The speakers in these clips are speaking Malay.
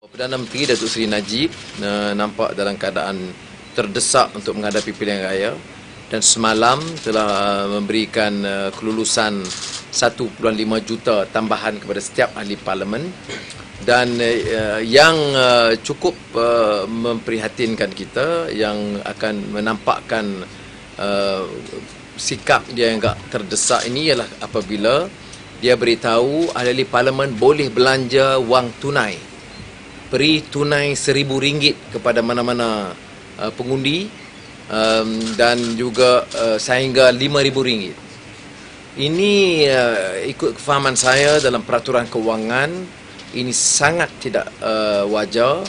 Perdana Menteri Datuk Seri Najib nampak dalam keadaan terdesak untuk menghadapi pilihan raya dan semalam telah memberikan kelulusan 1.5 juta tambahan kepada setiap ahli parlimen dan yang cukup memprihatinkan kita, yang akan menampakkan sikap dia yang agak terdesak ini ialah apabila dia beritahu ahli parlimen boleh belanja wang tunai, beri tunai RM1,000 kepada mana-mana pengundi dan juga sehingga RM5,000. Ini ikut kefahaman saya dalam peraturan kewangan, ini sangat tidak wajar.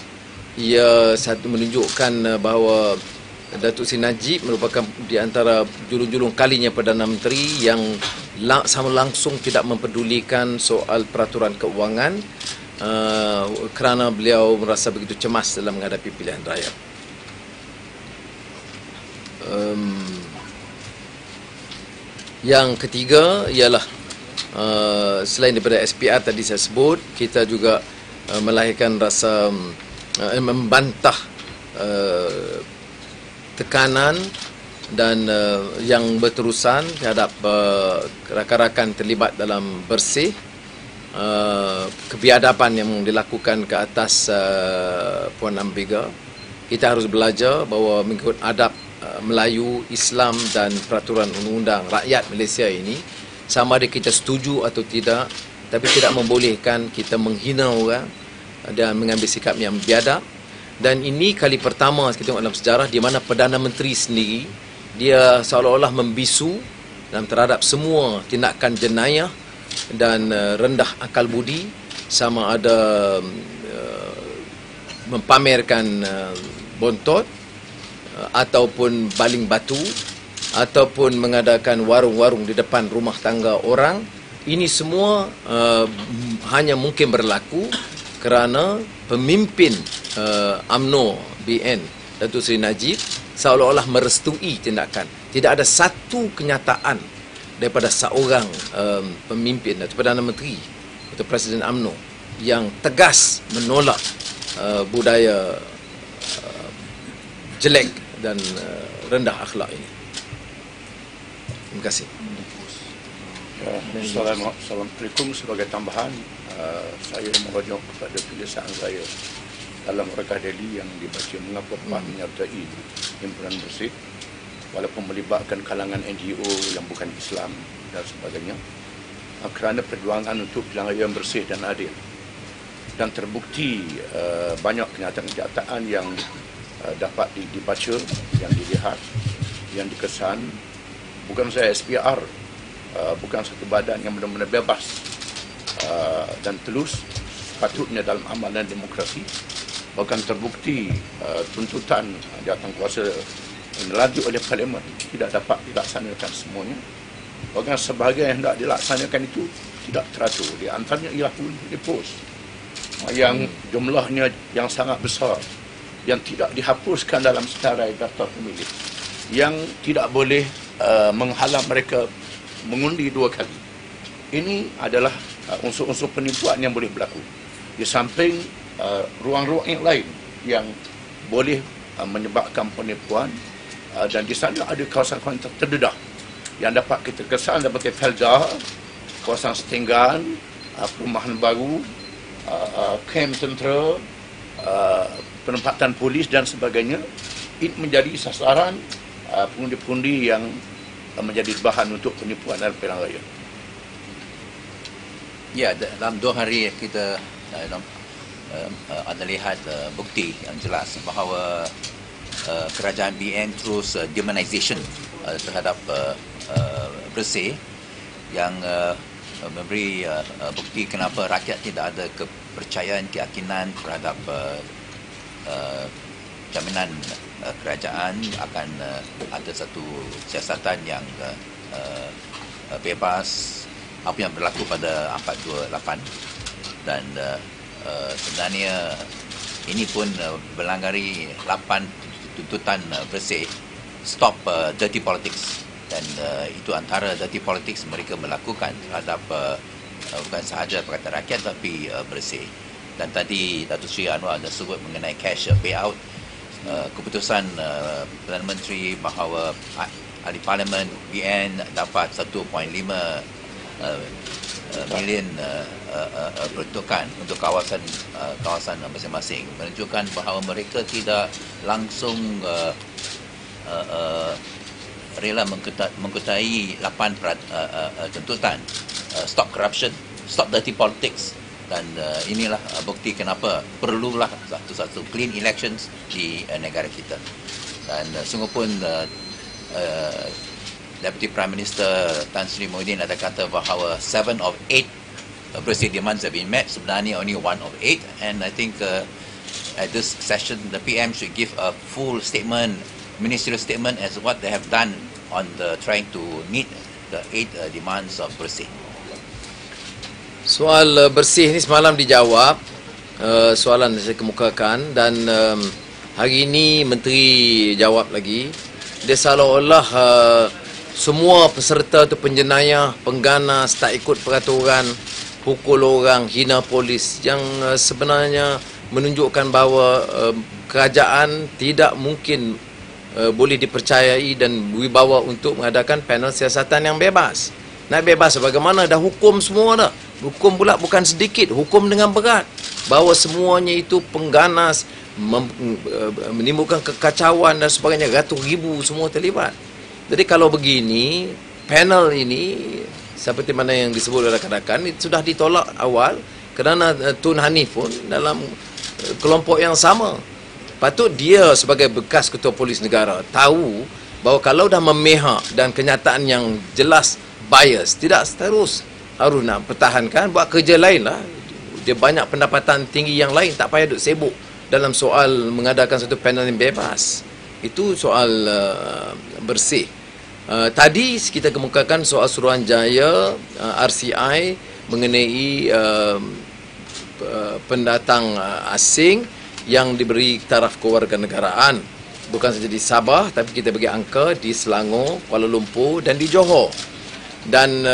Ia satu menunjukkan bahawa Datuk Seri Najib merupakan di antara julung-julung kalinya Perdana Menteri yang sama langsung tidak mempedulikan soal peraturan kewangan kerana beliau merasa begitu cemas dalam menghadapi pilihan raya. Yang ketiga ialah selain daripada SPR tadi saya sebut, kita juga melahirkan rasa membantah tekanan dan yang berterusan terhadap rakan-rakan terlibat dalam bersih, kebiadaban yang dilakukan ke atas Puan Ambega. Kita harus belajar bahawa mengikut adab Melayu, Islam dan peraturan undang-undang rakyat Malaysia ini, sama ada kita setuju atau tidak, tapi tidak membolehkan kita menghina orang dan mengambil sikap yang biadab. Dan ini kali pertama kita tengok dalam sejarah di mana Perdana Menteri sendiri dia seolah-olah membisu dalam terhadap semua tindakan jenayah dan rendah akal budi, sama ada mempamerkan bontot ataupun baling batu ataupun mengadakan warung-warung di depan rumah tangga orang. Ini semua hanya mungkin berlaku kerana pemimpin UMNO BN Datuk Seri Najib seolah-olah merestui tindakan. Tidak ada satu kenyataan daripada seorang pemimpin atau Perdana Menteri atau Presiden UMNO yang tegas menolak budaya jelek dan rendah akhlak ini. Terima kasih. Assalamualaikum. Sebagai tambahan, saya merujuk kepada tulisan saya dalam Rekah Delhi yang dibaca mengapa PAN menyertai himpunan bersih walaupun melibatkan kalangan NGO yang bukan Islam dan sebagainya, kerana perjuangan untuk pilihan raya yang bersih dan adil. Dan terbukti banyak kenyataan-kenyataan yang dapat dibaca, yang dilihat, yang dikesan. Bukan saya SPR, bukan satu badan yang benar-benar bebas dan telus sepatutnya dalam amalan demokrasi. Bahkan terbukti tuntutan jawatankuasa yang dilanjut oleh Parlimen tidak dapat dilaksanakan semuanya. Bahkan sebahagian yang tidak dilaksanakan itu tidak teratur. Di antaranya ialah di pos yang jumlahnya yang sangat besar, yang tidak dihapuskan dalam senarai daftar pemilih, yang tidak boleh menghalang mereka mengundi 2 kali. Ini adalah unsur-unsur penipuan yang boleh berlaku. Di samping ruang-ruang yang lain yang boleh menyebabkan penipuan, dan di sana ada kawasan-kawasan terdedah yang dapat kita kesan sebagai Felda, kawasan Setinggan, perumahan baru, kem tentera, penempatan polis dan sebagainya. Ini menjadi sasaran pengundi-pengundi yang menjadi bahan untuk penipuan dalam pilihan raya. Ya, dalam 2 hari kita ada lihat bukti yang jelas bahawa kerajaan BN terus demonization terhadap bersih, yang memberi bukti kenapa rakyat tidak ada kepercayaan, keyakinan terhadap jaminan kerajaan akan ada satu siasatan yang bebas, apa yang berlaku pada 428. Dan sebenarnya ini pun melanggar 8 tuntutan bersih, stop dirty politics, dan itu antara dirty politics mereka melakukan terhadap bukan sahaja Pakatan Rakyat tapi bersih. Dan tadi Datuk Seri Anwar ada sebut mengenai cash payout. Keputusan Perdana Menteri bahawa ahli Parlimen BN dapat 1.5 million peruntukan untuk kawasan masing-masing menunjukkan bahawa mereka tidak langsung rela mengikuti 8 tuntutan stop corruption, stop dirty politics, dan inilah bukti kenapa perlulah satu clean elections di negara kita. Dan sungguh pun Deputy Prime Minister Tan Sri Muhyiddin ada kata bahawa 7 of 8 bersih demands have been met, sebenarnya only 1 of 8, and I think at this session the PM should give a full statement, ministerial statement as what they have done on trying to meet the 8 demands of bersih. Soal bersih ni semalam dijawab, soalan yang saya kemukakan, dan hari ini Menteri jawab lagi. Dia seolah-olah semua peserta tu penjenayah, pengganas, tak ikut peraturan, pukul orang, hina polis, yang sebenarnya menunjukkan bahawa kerajaan tidak mungkin boleh dipercayai dan wibawa untuk mengadakan panel siasatan yang bebas. Nak bebas bagaimana? Dah hukum semua dah. Hukum pula bukan sedikit, hukum dengan berat. Bahawa semuanya itu pengganas, menimbulkan kekacauan dan sebagainya, ratus ribu semua terlibat. Jadi kalau begini, panel ini seperti mana yang disebut oleh rakan-rakan, sudah ditolak awal kerana Tun Hanif pun dalam kelompok yang sama. Patut dia sebagai bekas ketua polis negara tahu bahawa kalau dah memihak dan kenyataan yang jelas bias, tidak terus harus nak pertahankan, buat kerja lain lah. Dia banyak pendapatan tinggi yang lain, tak payah duk sibuk dalam soal mengadakan satu panel yang bebas. Itu soal bersih. Tadi kita kemukakan soal Suruhanjaya RCI mengenai pendatang asing yang diberi taraf kewarganegaraan. Bukan saja di Sabah, tapi kita bagi angka di Selangor, Kuala Lumpur dan di Johor. Dan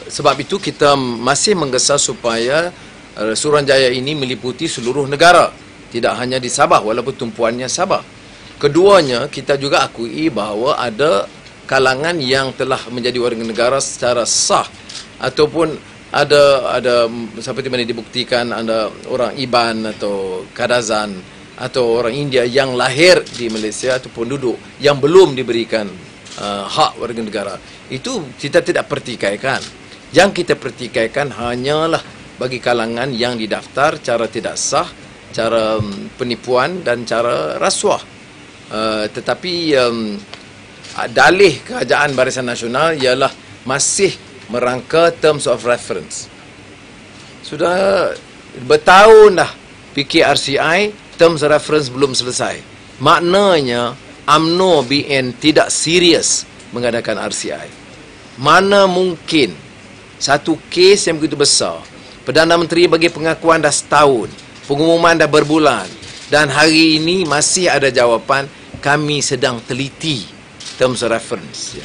sebab itu kita masih menggesa supaya Suruhanjaya ini meliputi seluruh negara, tidak hanya di Sabah walaupun tumpuannya Sabah. Keduanya, kita juga akui bahawa ada kalangan yang telah menjadi warga negara secara sah, ataupun ada seperti mana dibuktikan ada orang Iban atau Kadazan atau orang India yang lahir di Malaysia ataupun duduk yang belum diberikan hak warga negara. Itu kita tidak pertikaikan. Yang kita pertikaikan hanyalah bagi kalangan yang didaftar cara tidak sah, cara penipuan dan cara rasuah. Tetapi dalih kerajaan Barisan Nasional ialah masih merangka terms of reference. Sudah bertahun dah fikir RCI, terms of reference belum selesai. Maknanya UMNO BN tidak serius mengadakan RCI. Mana mungkin satu kes yang begitu besar, Perdana Menteri bagi pengakuan dah setahun, pengumuman dah berbulan, dan hari ini masih ada jawapan kami sedang teliti terms of reference.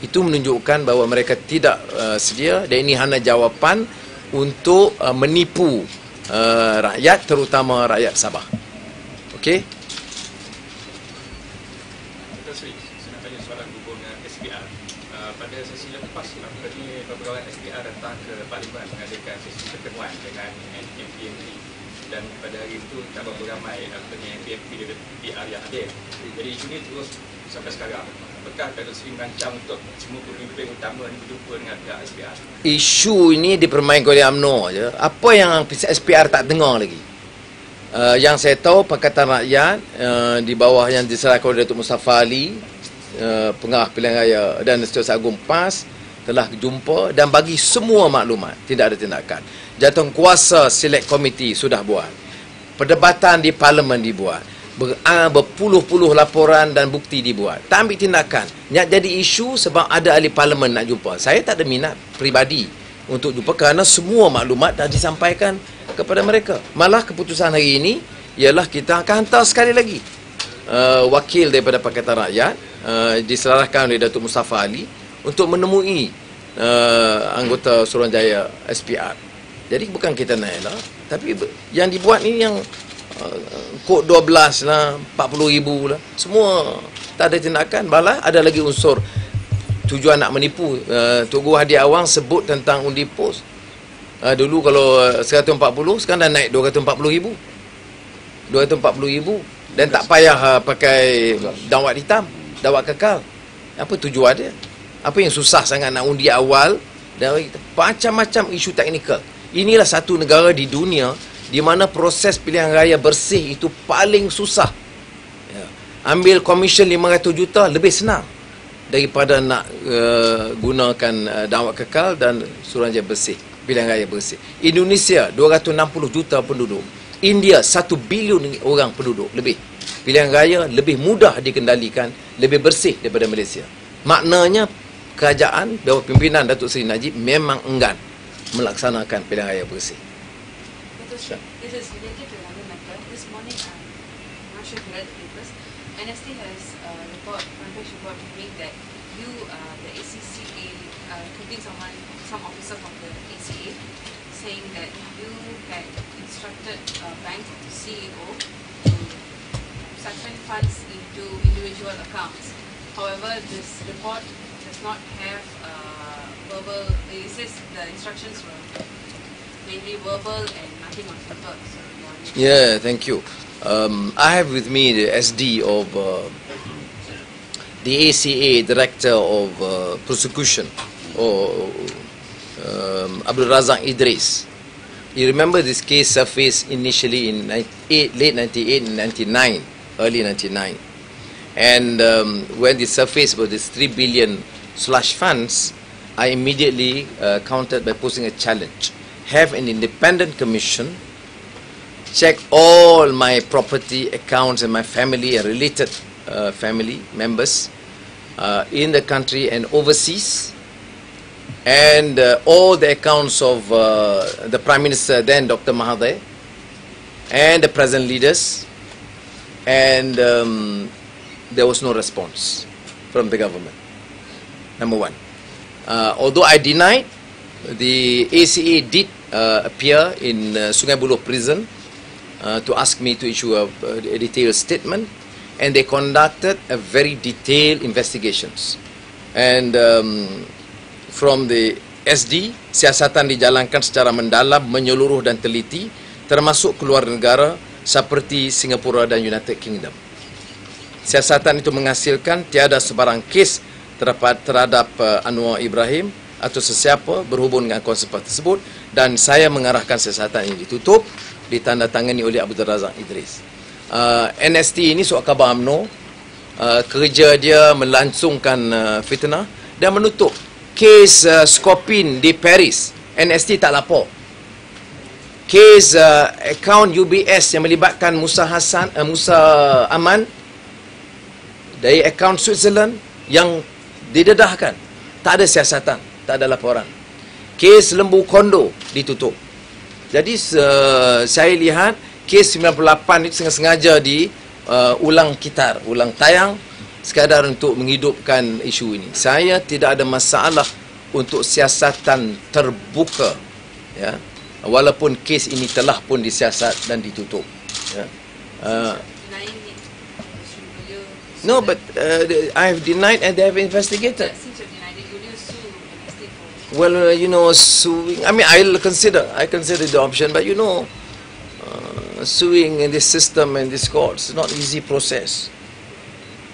Itu menunjukkan bahawa mereka tidak sedia, dan ini hanya jawapan untuk menipu rakyat, terutama rakyat Sabah. Okey? Saya nak tanya soalan hubung SPR. Pada sesi lepas, beberapa SPR datang ke Parlimen mengadakan sesi pertemuan dengan MPMP, dan pada hari itu tak berapa ramai MPMP dari PR yang hadir. Jadi isu ini terus sampai sekarang. Apakah Datuk Seri merancang untuk semua pemimpin utama ini berjumpa dengan pihak SPR? Isu ini dipermainkan oleh UMNO je. Apa yang SPR tak dengar lagi? Yang saya tahu Pakatan Rakyat di bawah yang diserahkan oleh Datuk Mustafa Ali, Pengarah Pilihan Raya dan Setiausaha Agung PAS telah jumpa dan bagi semua maklumat, tidak ada tindakan. Jatuh kuasa Select Committee sudah buat. Perdebatan di Parlimen dibuat. Berpuluh-puluh laporan dan bukti dibuat. Tak ambil tindakan. Nak jadi isu sebab ada ahli Parlimen nak jumpa. Saya tak ada minat peribadi untuk jumpa kerana semua maklumat dah disampaikan kepada mereka. Malah keputusan hari ini ialah kita akan hantar sekali lagi wakil daripada Pakatan Rakyat diserahkan oleh Datuk Mustafa Ali untuk menemui anggota Suruhanjaya SPR. Jadi bukan kita nak elak. Tapi yang dibuat ni yang kod 12 lah, 40,000 lah, semua tak ada tindakan. Malah ada lagi unsur tujuan nak menipu. Tok Guru Hadi Awang sebut tentang undi pos. Dulu kalau 140, sekarang dah naik 240,000. 240,000 dan tak payah pakai dawat hitam, dawat kekal. Apa tujuan dia? Apa yang susah sangat nak undi awal? Dan macam-macam isu teknikal. Inilah satu negara di dunia di mana proses pilihan raya bersih itu paling susah. Ya. Ambil komisen 500 juta lebih senang daripada nak gunakan dawat kekal dan suruhanjaya bersih, pilihan raya bersih. Indonesia 260 juta penduduk. India 1 bilion orang penduduk lebih. Pilihan raya lebih mudah dikendalikan, lebih bersih daripada Malaysia. Maknanya kerajaan bawah pimpinan Datuk Seri Najib memang enggan melaksanakan pilihan raya bersih. This is related to another matter. This morning, I'm not sure if you read the papers. NST has front page report to make that you, the ACCA, including some officer from the ACA, saying that you had instructed bank CEO to suspend funds into individual accounts. However, this report does not have verbal. It says the instructions were mainly verbal and nothing on paper. So Yeah, thank you. I have with me the SD of the ACA Director of Prosecution, or Abdul Razak Idris. You remember this case surfaced initially in late 98 and 99, early 99. And when the surface was this 3 billion slush funds, I immediately countered by posting a challenge. Have an independent commission check all my property accounts and my family and related family members in the country and overseas, and all the accounts of the Prime Minister then, Dr. Mahathir, and the present leaders, and there was no response from the government. Number one. Although I denied, the ACA did appear in Sungai Buloh prison to ask me to issue a detailed statement, and they conducted a very detailed investigations. And from the SD, siasatan dijalankan secara mendalam, menyeluruh dan teliti, termasuk keluar negara seperti Singapura dan United Kingdom. Siasatan itu menghasilkan tiada sebarang kes terhadap Anwar Ibrahim atau sesiapa berhubung dengan konsep tersebut, dan saya mengarahkan siasatan ini ditutup, ditandatangani oleh Abdul Razak Idris. NST ini surat khabar UMNO, kerja dia melangsungkan fitnah dan menutup kes Skopin di Paris. NST tak lapor. Kes akaun UBS yang melibatkan Musa Aman dari akaun Switzerland yang didedahkan, tak ada siasatan, tak ada laporan. Kes Lembu Kondo ditutup. Jadi saya lihat kes 98 itu sengaja ulang tayang sekadar untuk menghidupkan isu ini. Saya tidak ada masalah untuk siasatan terbuka, ya, walaupun kes ini telah pun disiasat dan ditutup, ya. No, but I have denied and they have investigated. Well, you know, suing. I mean, I consider the option, but you know, suing in this system and this courts is not an easy process.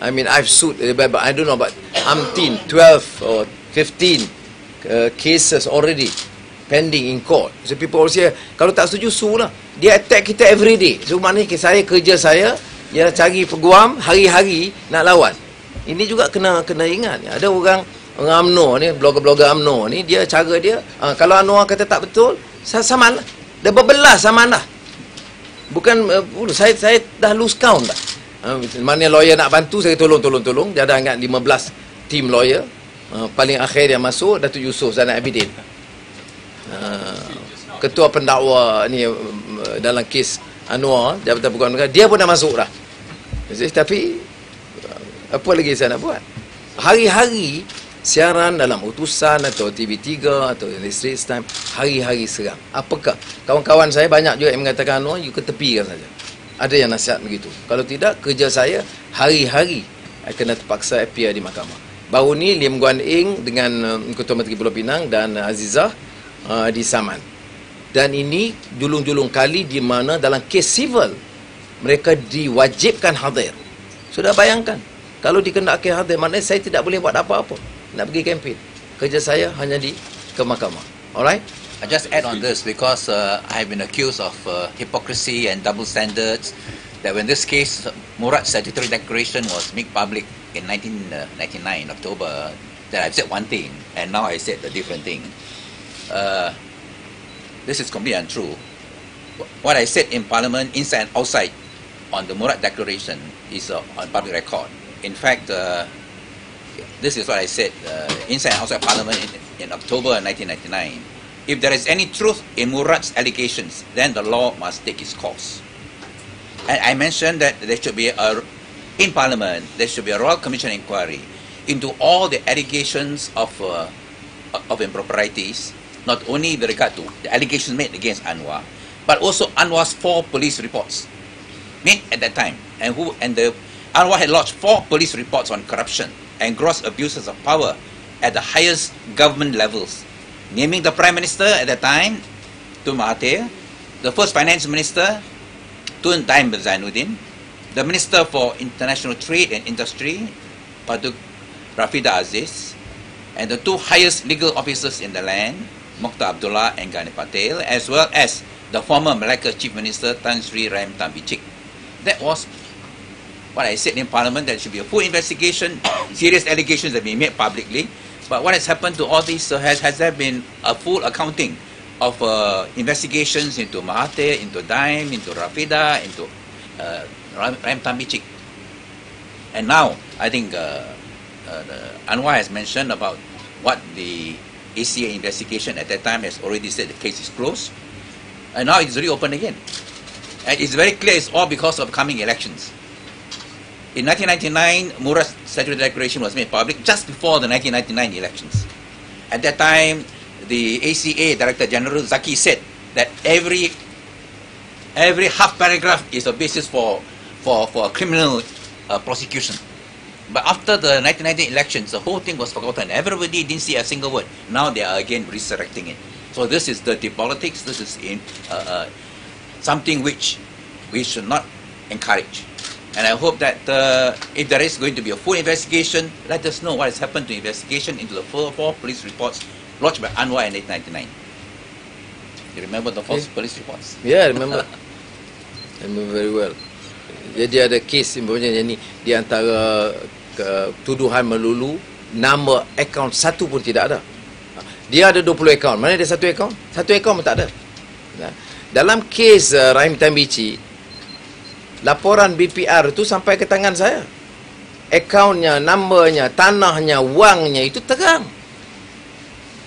I mean, I've sued, but I don't know, but 12 or 15 cases already pending in court. So people always say, kalau tak setuju, sue lah. Dia attack kita every day. So maknanya kerja saya ialah cari peguam hari-hari nak lawan. Ini juga kena ingat. Ada orang UMNO ni, blogger UMNO ni, cara dia, kalau Anwar kata tak betul, sama lah. Dia berbelah sama lah. Bukan, saya dah lose count dah. Mana lawyer nak bantu, saya tolong. Dia ada ingat 15 team lawyer. Paling akhir yang masuk, Datuk Yusof Zainal Abidin. Ketua pendakwa ni dalam kes Anwar, Jabatan Pegawai Negara, dia pun dah masuk dah. Tapi, apa lagi saya nak buat? Hari-hari siaran dalam utusan atau TV3 atau The Straits Time, hari-hari serang. Apakah? Kawan-kawan saya banyak juga yang mengatakan, you ketepikan saja. Ada yang nasihat begitu. Kalau tidak, kerja saya hari-hari kena terpaksa appear di mahkamah. Baru ni Lim Guan Eng dengan Ketua Menteri Pulau Pinang dan Azizah disaman. Dan ini julung-julung kali di mana dalam kes civil mereka diwajibkan hadir. Sudah bayangkan, kalau dikendaki hadir, maknanya saya tidak boleh buat apa-apa. Nak pergi kempen. Kerja saya hanya ke mahkamah. Alright? I just add on this because I've been accused of hypocrisy and double standards. That when this case, Murad Statutory Declaration was made public in 1999, October, that I've said one thing, and now I said a different thing. This is completely untrue. What I said in Parliament, inside and outside, on the Murad Declaration is on public record. In fact, this is what I said inside and outside Parliament in October 1999. If there is any truth in Murad's allegations, then the law must take its course. And I mentioned that there should be in Parliament, there should be a Royal Commission inquiry into all the allegations of improprieties, not only with regard to the allegations made against Anwar, but also Anwar's 4 police reports made at that time, Anwar had lodged 4 police reports on corruption and gross abuses of power at the highest government levels, naming the Prime Minister at that time, Tun Mahathir, the first Finance Minister, Tun Taim Zainuddin, the Minister for International Trade and Industry, Patuk Rafida Aziz, and the 2 highest legal officers in the land, Mokhtar Abdullah and Gani Patel, as well as the former Malacca Chief Minister Tan Sri Raim Tambicik. That was what I said in Parliament, that there should be a full investigation, serious allegations that be made publicly. But what has happened to all this? Has there been a full accounting of investigations into Mahathir, into Daim, into Rafida, into Raim Tambicik? And now, I think Anwar has mentioned about what the ACA investigation at that time has already said the case is closed. And now it's reopened again. And it's very clear it's all because of coming elections. In 1999, Murad's Statutory Declaration was made public just before the 1999 elections. At that time, the ACA Director General Zaki said that every half paragraph is a basis for a criminal prosecution. But after the 1990 elections, the whole thing was forgotten. Everybody didn't see a single word. Now they are again resurrecting it. So this is dirty politics. This is something which we should not encourage. And I hope that if there is going to be a full investigation, let us know what has happened to investigation into the 4 police reports lodged by Anwar in 1899. You remember the 4 police reports? Yeah, I remember. I remember very well. Jadi ada kes sebenarnya ni di antara tuduhan melulu, nama akaun satu pun tidak ada. Dia ada 20 akaun. Mana ada satu akaun? Satu akaun pun tak ada. Dalam kes Rahim Tambicik, laporan BPR itu sampai ke tangan saya. Akaunnya, namanya, tanahnya, wangnya itu terang.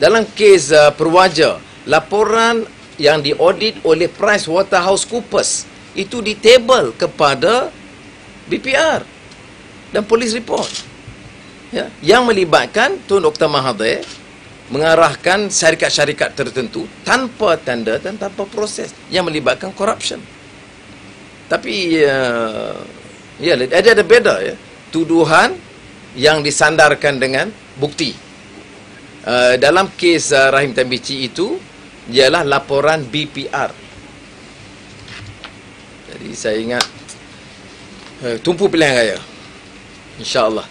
Dalam kes Perwaja, laporan yang diaudit oleh PricewaterhouseCoopers itu ditable kepada BPR dan police report, ya, yang melibatkan Tun Dr. Mahathir mengarahkan syarikat-syarikat tertentu tanpa tanda dan tanpa proses yang melibatkan corruption. Tapi ya, ada beda, ya, tuduhan yang disandarkan dengan bukti. Dalam kes Rahim Tambicik itu ialah laporan BPR. Jadi saya ingat tumpu pilihan raya, InsyaAllah.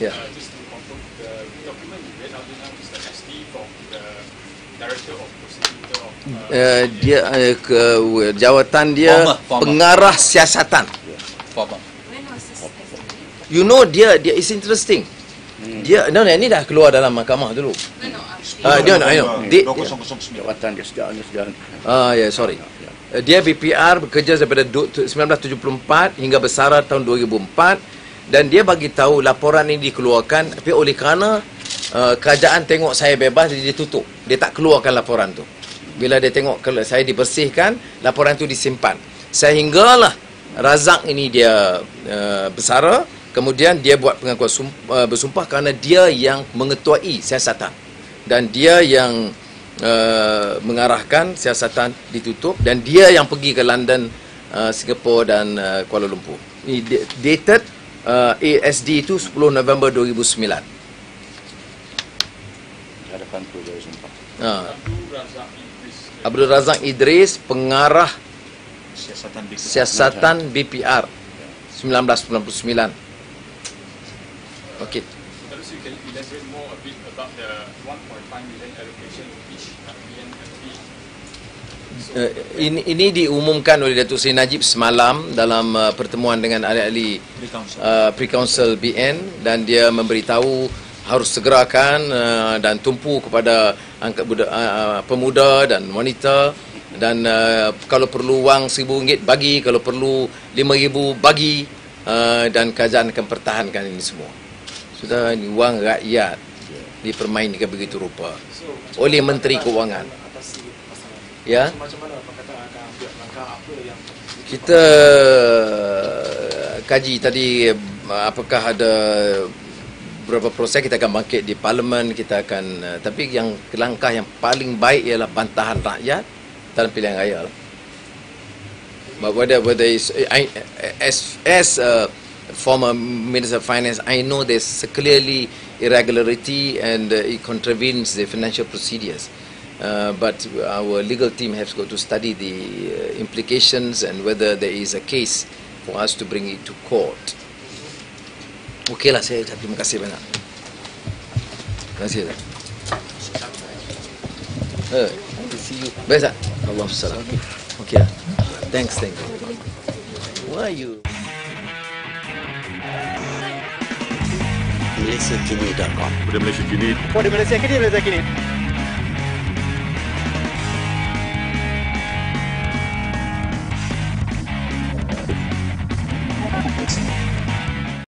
Ya. Just to confirm, the document you read out now is the SD from the Director of Prosecutor of Dia jawatan dia Former. pengarah siasatan. Former. When was this estimate? You know, dia is interesting. Dia ni dah keluar dalam mahkamah dulu. No, Dia I know. Jawatan dia sejalan. Ya, sorry. Dia BPR bekerja daripada 1974 hingga bersara tahun 2004, dan dia bagi tahu laporan ini dikeluarkan tapi oleh kerana kerajaan tengok saya bebas, dia tutup. Dia tak keluarkan laporan tu. Bila dia tengok kalau saya dibersihkan, laporan tu disimpan. Sehinggalah Razak ini dia bersara Kemudian dia buat pengakuan bersumpah kerana dia yang mengetuai siasatan dan dia yang mengarahkan siasatan ditutup dan dia yang pergi ke London, Singapura dan Kuala Lumpur. Ini dated ASD itu 10 November 2009. Hadapan tu saya sumpah. Abdul Razak Idris, pengarah siasatan BPR 1999. Okey. So can you elaborate more a bit about the 1.5 million allocation each BNPB? Ini diumumkan oleh Datuk Seri Najib semalam dalam pertemuan dengan ahli-ahli Pre-Council BN dan dia memberitahu harus segerakan dan tumpu kepada pemuda dan wanita dan kalau perlu wang RM1,000 bagi, kalau perlu RM5,000 bagi dan kerajaan akan pertahankan ini semua. Sudah ini wang rakyat dipermainkan begitu rupa oleh Menteri Kewangan. Ya. Kita kaji tadi apakah ada beberapa proses kita akan bangkit di parlimen, kita akan tapi yang langkah yang paling baik ialah bantahan rakyat dalam pilihan raya. But whether is as former Minister of Finance, I know there's clearly irregularity and it contravenes the financial procedures. But our legal team has got to study the implications and whether there is a case for us to bring it to court. Okeylah, saya terima kasih banyak. Terima kasih. See you. Baik tak? Allahumma. Okey. Thanks. Why you? MalaysiaKini.com. Pada Malaysia Kini. Pada Malaysia Kini, Malaysia Kini.